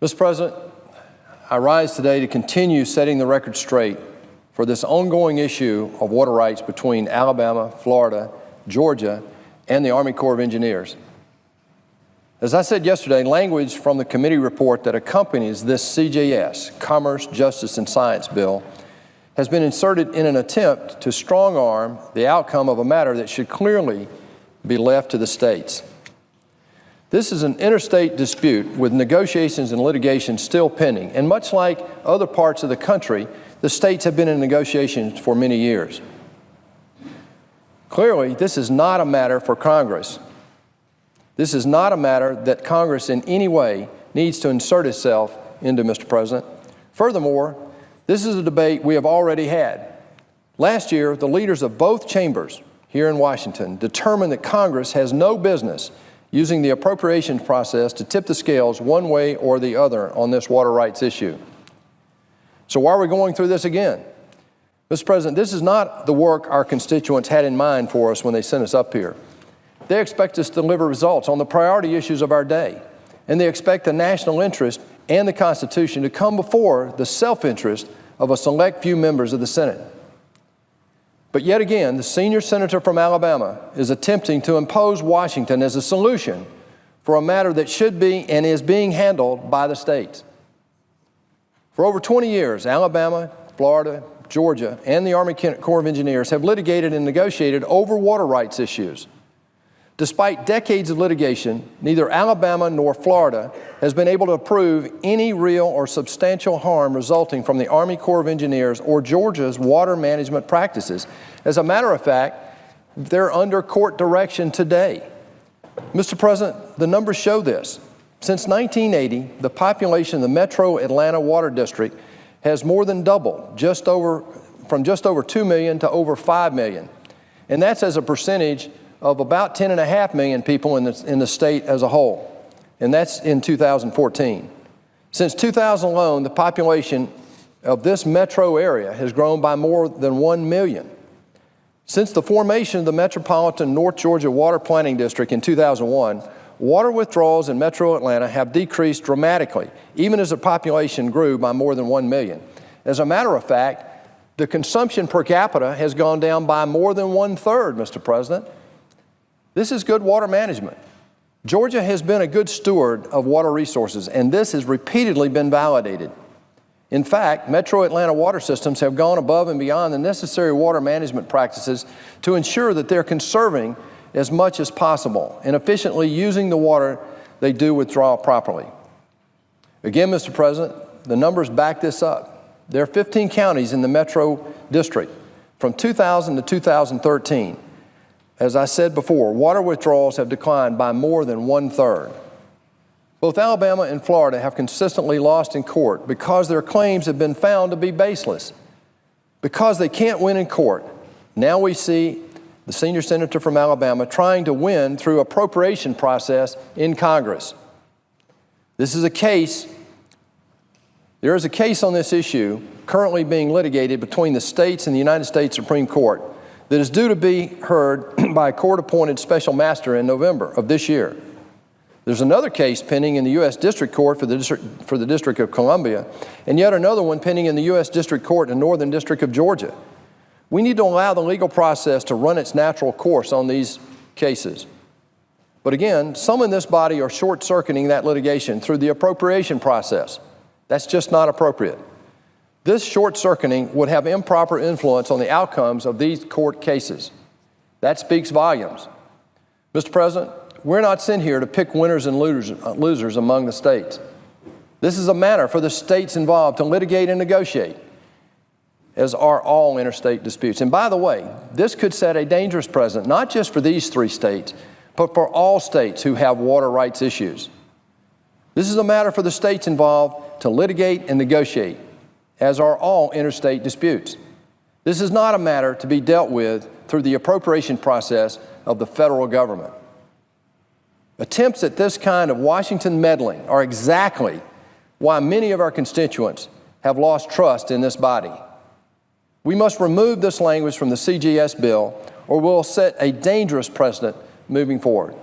Mr. President, I rise today to continue setting the record straight for this ongoing issue of water rights between Alabama, Florida, Georgia, and the Army Corps of Engineers. As I said yesterday, language from the committee report that accompanies this CJS, Commerce, Justice, and Science bill, has been inserted in an attempt to strong-arm the outcome of a matter that should clearly be left to the states. This is an interstate dispute with negotiations and litigation still pending, and much like other parts of the country, the states have been in negotiations for many years. Clearly, this is not a matter for Congress. This is not a matter that Congress in any way needs to insert itself into, Mr. President. Furthermore, this is a debate we have already had. Last year, the leaders of both chambers here in Washington determined that Congress has no business using the appropriations process to tip the scales one way or the other on this water rights issue. So why are we going through this again? Mr. President, this is not the work our constituents had in mind for us when they sent us up here. They expect us to deliver results on the priority issues of our day, and they expect the national interest and the Constitution to come before the self-interest of a select few members of the Senate. But yet again, the senior senator from Alabama is attempting to impose Washington as a solution for a matter that should be and is being handled by the states. For over 20 years, Alabama, Florida, Georgia, and the Army Corps of Engineers have litigated and negotiated over water rights issues. Despite decades of litigation, neither Alabama nor Florida has been able to prove any real or substantial harm resulting from the Army Corps of Engineers or Georgia's water management practices. As a matter of fact, they're under court direction today. Mr. President, the numbers show this. Since 1980, the population of the Metro Atlanta Water District has more than doubled, from just over 2 million to over 5 million. And that's as a percentage of about 10.5 million people in the state as a whole, and that's in 2014. Since 2000 alone, the population of this metro area has grown by more than 1 million. Since the formation of the Metropolitan North Georgia Water Planning District in 2001, water withdrawals in Metro Atlanta have decreased dramatically, even as the population grew by more than 1 million. As a matter of fact, the consumption per capita has gone down by more than 1/3, Mr. President. This is good water management. Georgia has been a good steward of water resources, and this has repeatedly been validated. In fact, Metro Atlanta water systems have gone above and beyond the necessary water management practices to ensure that they're conserving as much as possible and efficiently using the water they do withdraw properly. Again, Mr. President, the numbers back this up. There are 15 counties in the Metro District from 2000 to 2013. As I said before, water withdrawals have declined by more than 1/3. Both Alabama and Florida have consistently lost in court because their claims have been found to be baseless. Because they can't win in court, now we see the senior senator from Alabama trying to win through appropriation process in Congress. There is a case on this issue currently being litigated between the states and the United States Supreme Court that is due to be heard by a court-appointed special master in November of this year. There's another case pending in the U.S. District Court for the District of Columbia, and yet another one pending in the U.S. District Court in the Northern District of Georgia. We need to allow the legal process to run its natural course on these cases. But again, some in this body are short-circuiting that litigation through the appropriation process. That's just not appropriate. This short-circuiting would have improper influence on the outcomes of these court cases. That speaks volumes. Mr. President, we're not sent here to pick winners and losers among the states. This is a matter for the states involved to litigate and negotiate, as are all interstate disputes. And by the way, this could set a dangerous precedent, not just for these 3 states, but for all states who have water rights issues. This is a matter for the states involved to litigate and negotiate, as are all interstate disputes. This is not a matter to be dealt with through the appropriation process of the federal government. Attempts at this kind of Washington meddling are exactly why many of our constituents have lost trust in this body. We must remove this language from the CJS bill, or we'll set a dangerous precedent moving forward.